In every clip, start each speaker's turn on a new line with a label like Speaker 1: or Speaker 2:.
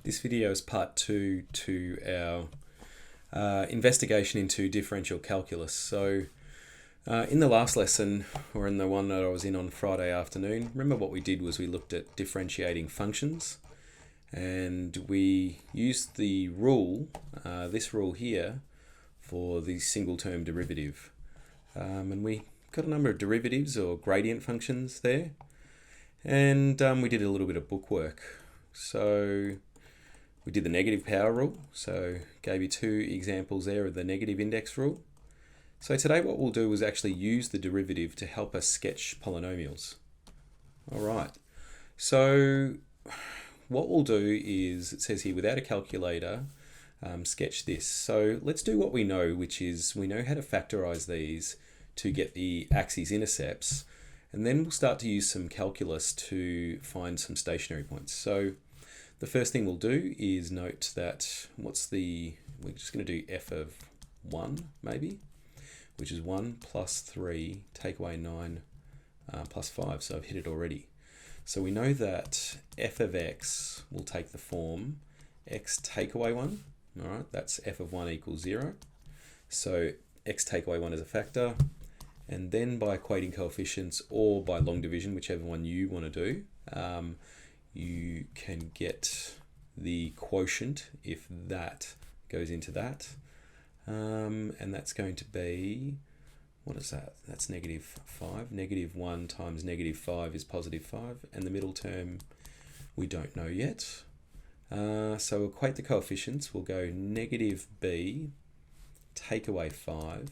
Speaker 1: This video is part 2 to our investigation into differential calculus. So in the last lesson, or in the one that I was in on Friday afternoon, remember what we did was we looked at differentiating functions, and we used the rule, this rule here, for the single term derivative. And we got a number of derivatives or gradient functions there, and we did a little bit of bookwork. So we did the negative power rule, so gave you 2 examples there of the negative index rule. So today what we'll do is actually use the derivative to help us sketch polynomials. All right, so what we'll do is, it says here, without a calculator, sketch this. So let's do what we know, which is we know how to factorize these to get the axes-intercepts, and then we'll start to use some calculus to find some stationary points. So the first thing we'll do is note that we're just going to do f of 1 maybe, which is 1 plus 3 take away 9 plus 5. So I've hit it already. So we know that f of x will take the form x take away 1. All right, that's f of 1 equals 0. So x take away 1 is a factor. And then by equating coefficients or by long division, whichever one you want to do, you can get the quotient if that goes into that. And that's going to be, what is that? That's negative 5. Negative 1 times negative 5 is positive 5. And the middle term we don't know yet. So equate the coefficients. We'll go negative b take away 5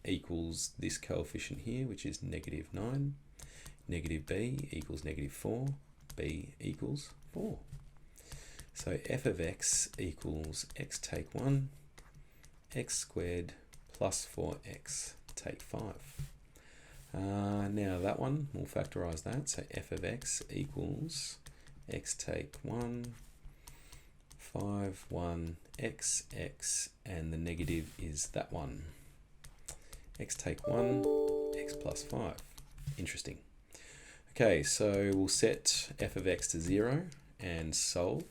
Speaker 1: equals this coefficient here, which is negative 9. Negative b equals negative 4. B equals 4. So f of x equals x take 1, x squared plus 4x take 5. Now that one, we'll factorize that. So f of x equals x take 1, 5, 1, x, x, and the negative is that one. X take 1, x plus 5. Interesting. Okay, so we'll set f of x to 0 and solve.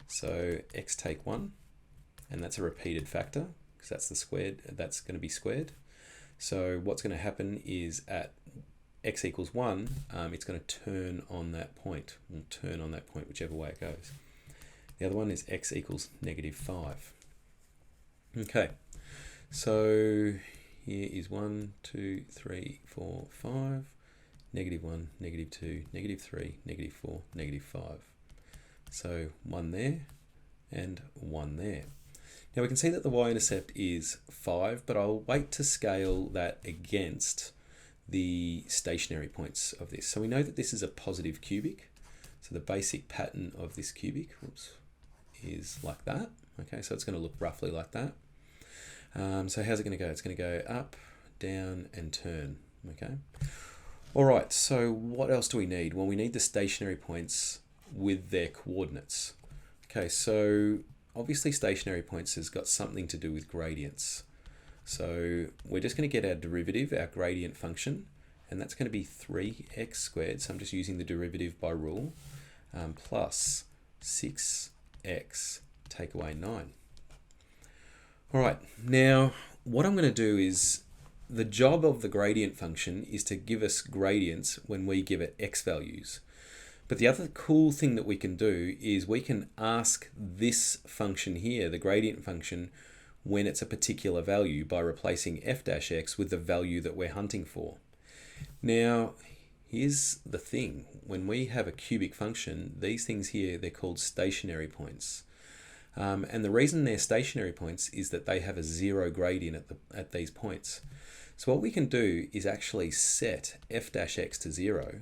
Speaker 1: So x take 1, and that's a repeated factor because that's the squared, that's going to be squared. So what's going to happen is at x equals 1, it's going to turn on that point. We'll turn on that point whichever way it goes. The other one is x equals negative 5. Okay, so here is 1, 2, 3, 4, 5. Negative 1, negative 2, negative 3, negative 4, negative 5. So 1 there and 1 there. Now we can see that the y-intercept is 5, but I'll wait to scale that against the stationary points of this. So we know that this is a positive cubic. So the basic pattern of this cubic is like that. Okay, so it's going to look roughly like that. So how's it going to go? It's going to go up, down, and turn. Okay. All right, so what else do we need? Well, we need the stationary points with their coordinates. Okay, so obviously stationary points has got something to do with gradients. So we're just going to get our derivative, our gradient function, and that's going to be 3x squared. So I'm just using the derivative by rule, plus 6x take away 9. All right, now what I'm going to do is, the job of the gradient function is to give us gradients when we give it x values. But the other cool thing that we can do is we can ask this function here, the gradient function, when it's a particular value by replacing f dash x with the value that we're hunting for. Now, here's the thing. When we have a cubic function, these things here, they're called stationary points. And the reason they're stationary points is that they have a 0 gradient at these points. So what we can do is actually set f dash x to 0,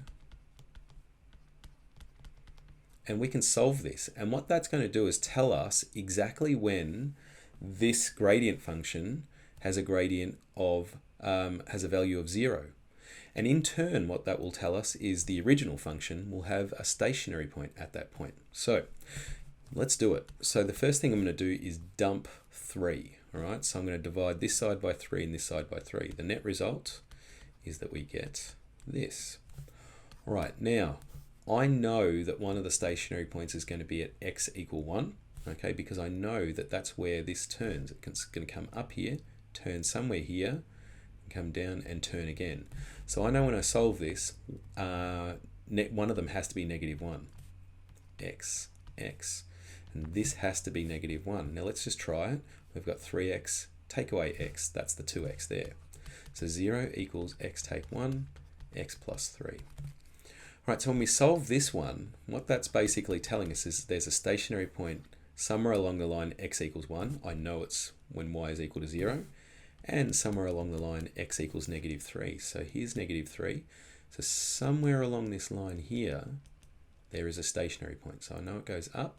Speaker 1: and we can solve this. And what that's going to do is tell us exactly when this gradient function has a gradient of, has a value of 0. And in turn, what that will tell us is the original function will have a stationary point at that point. So let's do it. So the first thing I'm going to do is dump 3. All right, so I'm going to divide this side by 3 and this side by 3. The net result is that we get this. All right, now I know that one of the stationary points is going to be at x equal 1, okay, because I know that that's where this turns. It's going to come up here, turn somewhere here, come down and turn again. So I know when I solve this, one of them has to be -1, x, and this has to be -1. Now let's just try it. We've got 3x, take away x, that's the 2x there. So 0 equals x take 1, x plus 3. Right, so when we solve this one, what that's basically telling us is there's a stationary point somewhere along the line x equals 1. I know it's when y is equal to 0. And somewhere along the line x equals -3. So here's -3. So somewhere along this line here, there is a stationary point. So I know it goes up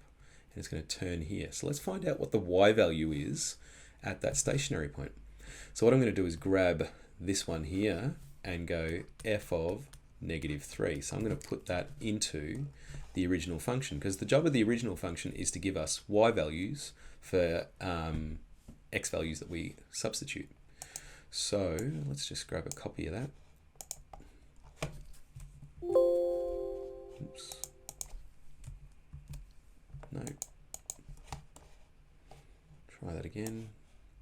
Speaker 1: and it's going to turn here. So let's find out what the y value is at that stationary point. So what I'm going to do is grab this one here and go f of -3. So I'm going to put that into the original function, because the job of the original function is to give us y values for x values that we substitute. So let's just grab a copy of that. Oops. No. Try that again.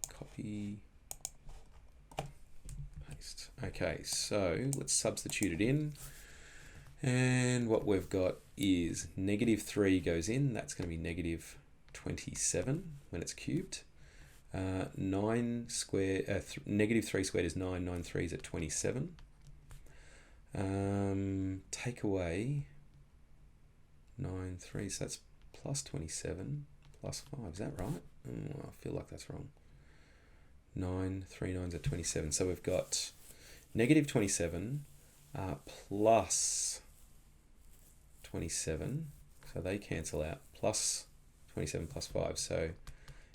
Speaker 1: Copy. Paste. Okay, so let's substitute it in. And what we've got is -3 goes in. That's going to be -27 when it's cubed. 9 squared, -3 squared is 9, 9 3s at 27. Take away 9 3s, so that's plus 27 plus 5, is that right? I feel like that's wrong. 9, 3 9s at 27. So we've got -27 plus 27, so they cancel out, plus 27 plus 5, so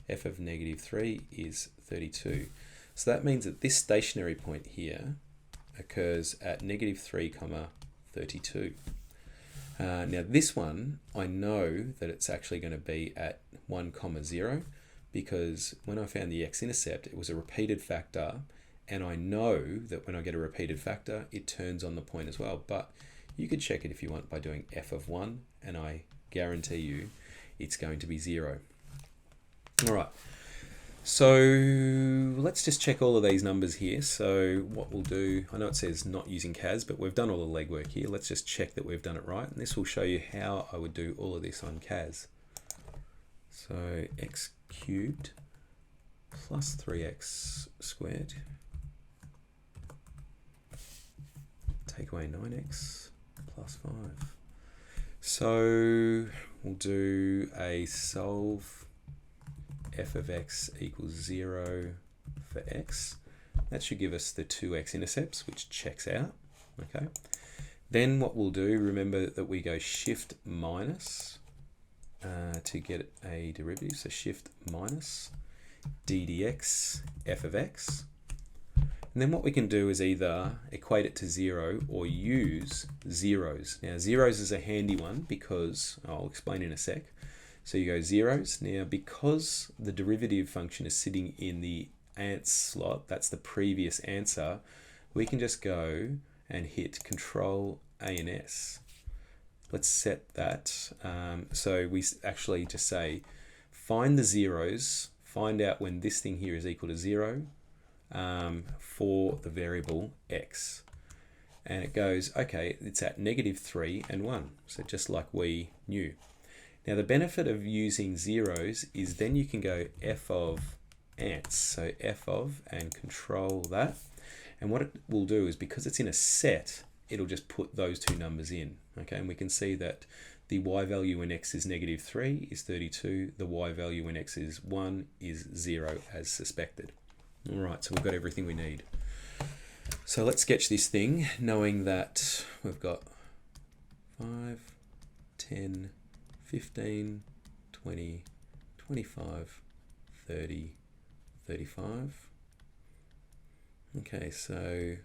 Speaker 1: f of -3 is 32. So that means that this stationary point here occurs at -3, 32. Now this one, I know that it's actually going to be at 1, 0, because when I found the x-intercept, it was a repeated factor, and I know that when I get a repeated factor, it turns on the point as well. But you could check it if you want by doing f of 1, and I guarantee you it's going to be 0. All right, so let's just check all of these numbers here. So what we'll do, I know it says not using CAS, but we've done all the legwork here. Let's just check that we've done it right, and this will show you how I would do all of this on CAS. So x cubed plus 3x squared, take away 9x plus 5. So we'll do a solve f of x equals 0 for x. That should give us the 2x intercepts, which checks out. Okay. Then what we'll do, remember that we go shift minus to get a derivative. So shift minus d dx f of x. And then what we can do is either equate it to 0 or use zeros. Now zeros is a handy one because I'll explain in a sec. So you go zeros. Now because the derivative function is sitting in the ants slot, that's the previous answer, we can just go and hit Control A and S. Let's set that. So we actually just say find the zeros, find out when this thing here is equal to 0 for the variable x. And it goes, okay, it's at -3 and 1. So just like we knew. Now the benefit of using zeros is then you can go f of ants. So f of and control that. And what it will do is because it's in a set, it'll just put those two numbers in. Okay, and we can see that the y value when x is -3 is 32. The y value when x is 1 is 0 as suspected. All right, so we've got everything we need. So let's sketch this thing knowing that we've got 5, 10, 15, 20, 25, 30, 35. Okay, so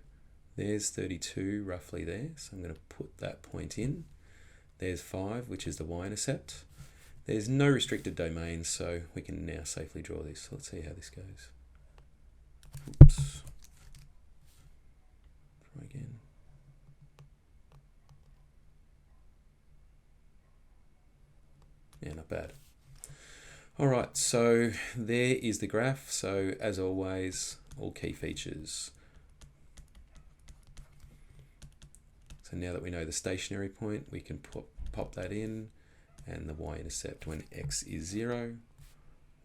Speaker 1: there's 32 roughly there. So I'm going to put that point in. There's 5, which is the y-intercept. There's no restricted domain, so we can now safely draw this. So let's see how this goes. Oops. Try again. Yeah, not bad. All right, so there is the graph. So as always, all key features. So now that we know the stationary point, we can pop that in, and the y-intercept when x is 0,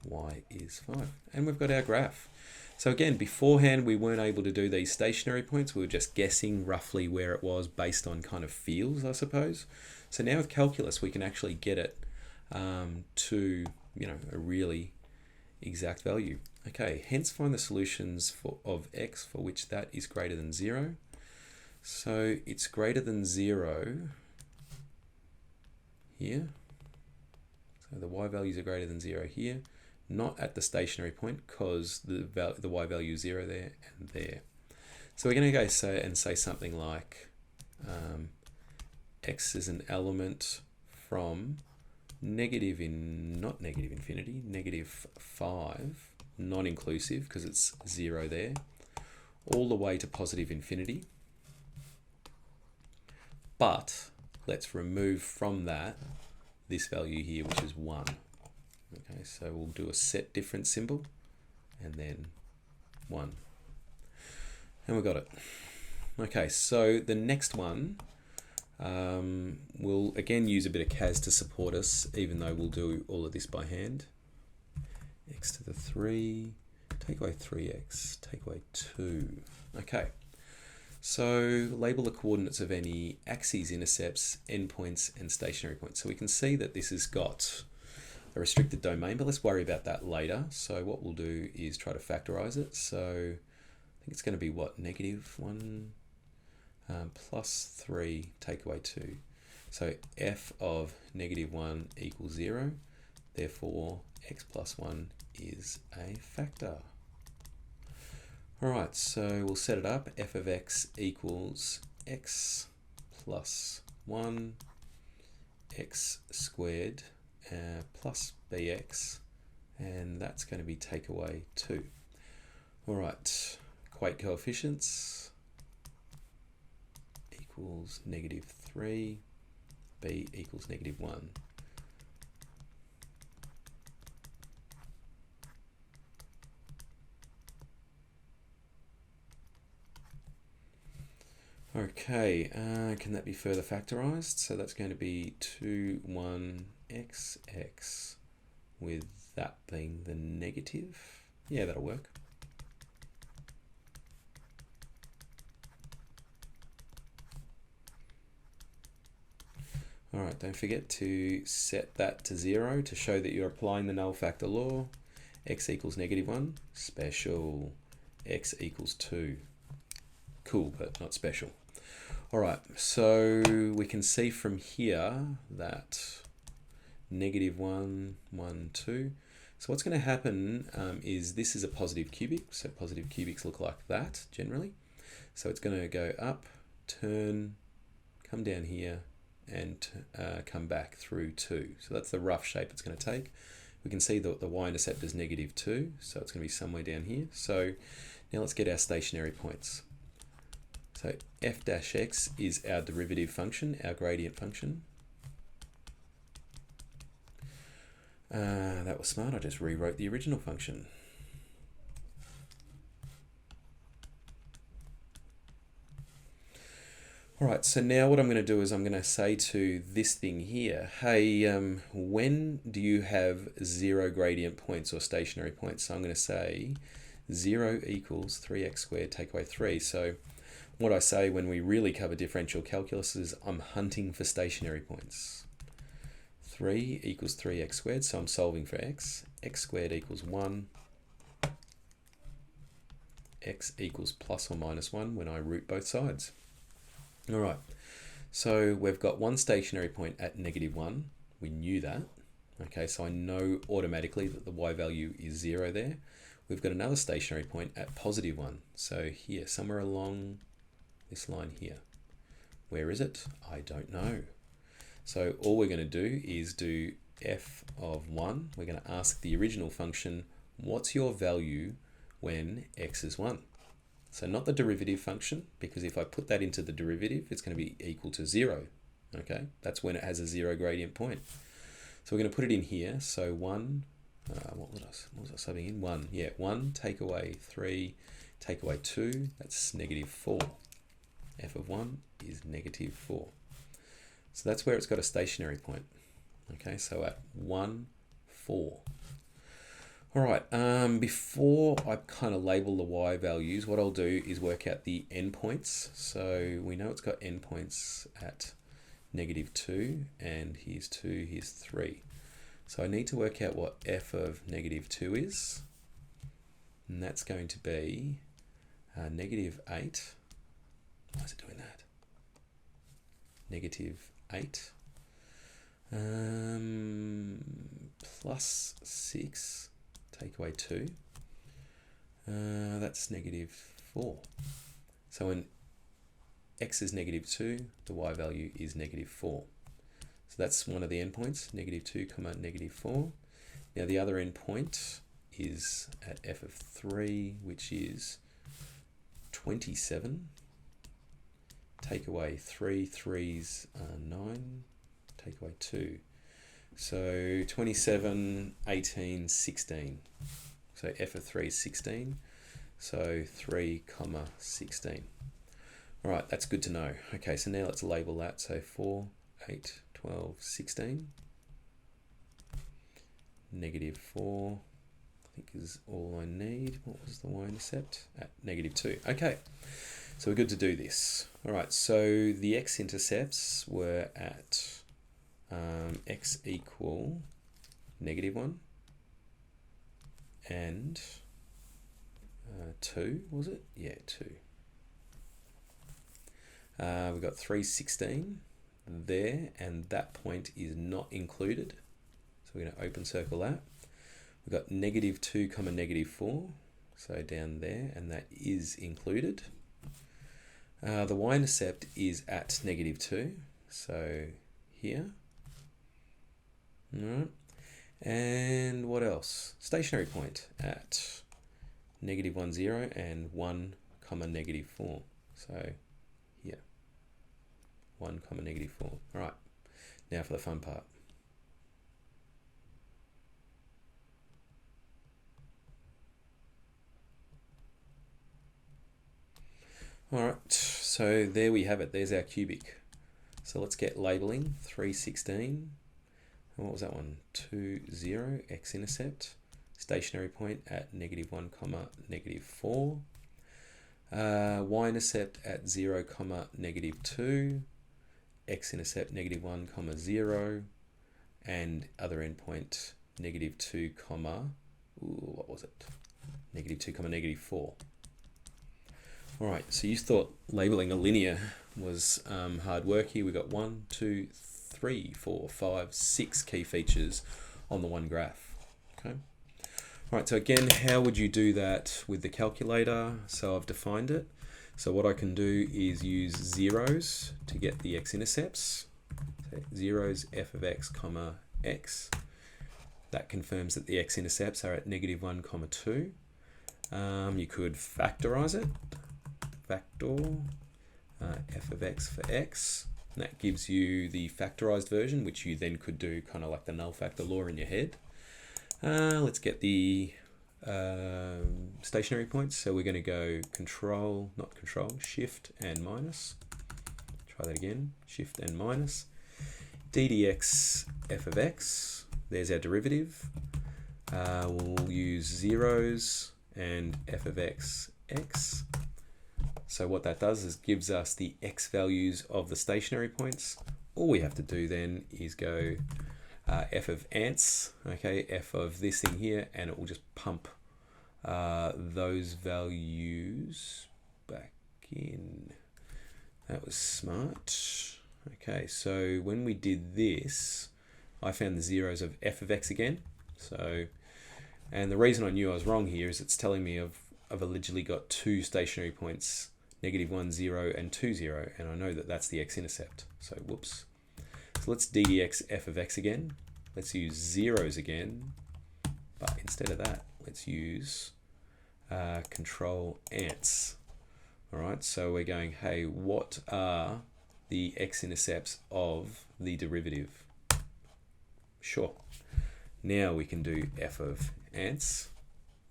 Speaker 1: y is 5. And we've got our graph. So again, beforehand, we weren't able to do these stationary points. We were just guessing roughly where it was based on kind of feels, I suppose. So now with calculus, we can actually get it to, a really exact value. Okay, hence find the solutions of x for which that is greater than 0. So it's greater than 0 here. So the y values are greater than 0 here. Not at the stationary point because the y value is 0 there and there. So we're going to go say something like x is an element from negative infinity, negative 5, non-inclusive because it's 0 there, all the way to positive infinity. But let's remove from that this value here, which is 1. Okay, so we'll do a set difference symbol and then 1. And we got it. Okay, so the next one, we'll again use a bit of CAS to support us, even though we'll do all of this by hand. X to the 3, take away 3x, take away 2. Okay, so label the coordinates of any axes, intercepts, endpoints, and stationary points. So we can see that this has got a restricted domain, but let's worry about that later. So what we'll do is try to factorize it. So I think it's going to be what? Negative 1 plus 3 take away 2. So f of negative 1 equals 0. Therefore, x plus 1 is a factor. All right, so we'll set it up. F of x equals x plus 1 x squared plus bx, and that's going to be take away 2. All right, equate coefficients equals negative 3, b equals negative 1. Okay, can that be further factorized? So that's going to be 2, 1, xx with that being the negative. Yeah, that'll work. All right, don't forget to set that to 0 to show that you're applying the null factor law. X equals negative 1, special. X equals 2. Cool, but not special. All right, so we can see from here that negative 1, 1, 2. So what's going to happen is this is a positive cubic. So positive cubics look like that generally. So it's going to go up, turn, come down here, and come back through 2. So that's the rough shape it's going to take. We can see that the y-intercept is negative 2, so it's going to be somewhere down here. So now let's get our stationary points. So f dash x is our derivative function, our gradient function. That was smart, I just rewrote the original function. All right, so now what I'm going to do is I'm going to say to this thing here, hey, when do you have 0 gradient points or stationary points? So I'm going to say 0 equals 3x squared take away 3. So what I say when we really cover differential calculus is I'm hunting for stationary points. 3 equals 3x squared, so I'm solving for x. X squared equals 1. X equals plus or minus 1 when I root both sides. All right, so we've got one stationary point at negative 1. We knew that. Okay, so I know automatically that the y value is 0 there. We've got another stationary point at positive 1. So here, somewhere along this line here. Where is it? I don't know. So all we're going to do is do f of 1. We're going to ask the original function, what's your value when x is 1? So not the derivative function, because if I put that into the derivative, it's going to be equal to 0. Okay, that's when it has a 0 gradient point. So we're going to put it in here. So 1, what was I subbing in? 1, yeah, 1, take away 3, take away 2, that's negative 4. F of 1 is negative 4. So that's where it's got a stationary point. Okay, so at 1, 4. All right, before I kind of label the y values, what I'll do is work out the endpoints. So we know it's got endpoints at negative 2, and here's 2, here's 3. So I need to work out what f of negative 2 is, and that's going to be negative 8. Why is it doing that? Negative 8 plus 6, take away 2, that's negative 4. So when x is negative 2, the y value is negative 4. So that's one of the endpoints, negative 2, negative 4. Now the other endpoint is at f of 3, which is 27. Take away 3, 3's 9, take away 2. So 27, 18, 16. So f of 3 is 16. So 3, 16. All right, that's good to know. Okay, so now let's label that. So 4, 8, 12, 16. Negative 4, I think is all I need. What was the y-intercept? At negative 2. Okay, so we're good to do this. All right, so the x-intercepts were at x equal negative 1 and 2, was it? Yeah, 2. We've got 316 there, and that point is not included. So we're going to open circle that. We've got negative 2, negative 4, so down there, and that is included. The y-intercept is at negative 2, so here. All right. And what else? Stationary point at negative 1, 0 and 1, negative 4. So here, 1, negative 4. All right. Now for the fun part. All right, so there we have it. There's our cubic. So let's get labeling. 316. What was that one? 2, 0, x-intercept. Stationary point at negative 1, negative 4. Y-intercept at 0, negative 2. X-intercept negative 1, 0. And other endpoint negative 2, what was it? Negative 2, negative 4. All right, so you thought labeling a linear was hard work. Here we've got 1, 2, 3, 4, 5, 6 key features on the one graph. Okay. All right, so again, how would you do that with the calculator? So I've defined it. So what I can do is use zeros to get the x-intercepts. So zeros, f of x, x. That confirms that the x-intercepts are at negative 1, 2. You could factorize it. Factor f of x for x. And that gives you the factorized version, which you then could do kind of like the null factor law in your head. Let's get the stationary points. So we're going to go shift and minus. Try that again, shift and minus. d dx f of x, there's our derivative. We'll use zeros and f of x, x. So what that does is gives us the x values of the stationary points. All we have to do then is go f of ants, okay, f of this thing here, and it will just pump those values back in. That was smart. Okay, so when we did this, I found the zeros of f of x again. So, and the reason I knew I was wrong here is it's telling me I've allegedly got two stationary points, negative 1, 0 and 2, 0, and I know that that's the x-intercept. So whoops. So let's d dx f of x again. Let's use zeros again, but instead of that, let's use control ants. All right, so we're going, hey, what are the x-intercepts of the derivative? Sure. Now we can do f of ants,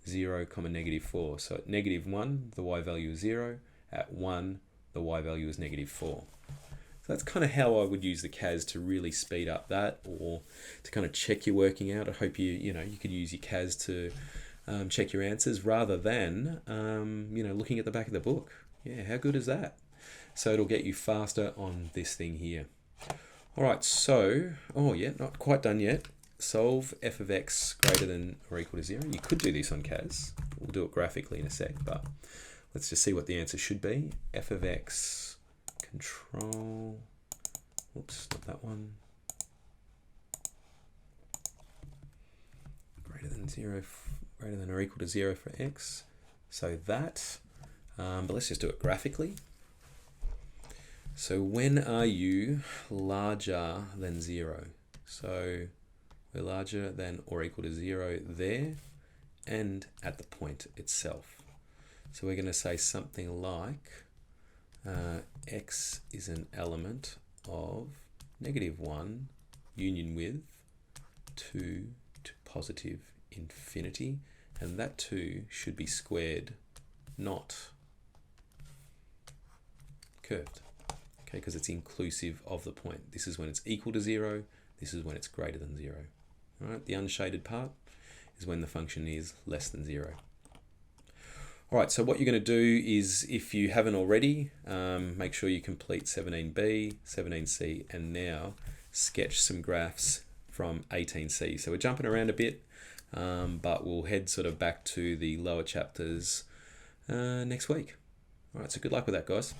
Speaker 1: 0, negative 4. So at negative 1, the y value is 0. At 1, the y value is negative 4. So that's kind of how I would use the CAS to really speed up that, or to kind of check your working out. I hope you could use your CAS to check your answers rather than looking at the back of the book. Yeah, how good is that? So it'll get you faster on this thing here. All right, so not quite done yet. Solve f of x greater than or equal to 0. You could do this on CAS. We'll do it graphically in a sec, but let's just see what the answer should be. F of x control, oops, not that one, greater than or equal to 0 for x. So that, but let's just do it graphically. So when are you larger than 0? So we're larger than or equal to 0 there and at the point itself. So we're going to say something like x is an element of negative 1 union with 2 to positive infinity, and that 2 should be squared, not curved. Okay, because it's inclusive of the point. This is when it's equal to 0. This is when it's greater than 0. All right, the unshaded part is when the function is less than 0. All right, so what you're going to do is, if you haven't already, make sure you complete 17b, 17c, and now sketch some graphs from 18c. So we're jumping around a bit, but we'll head sort of back to the lower chapters next week. All right, so good luck with that, guys.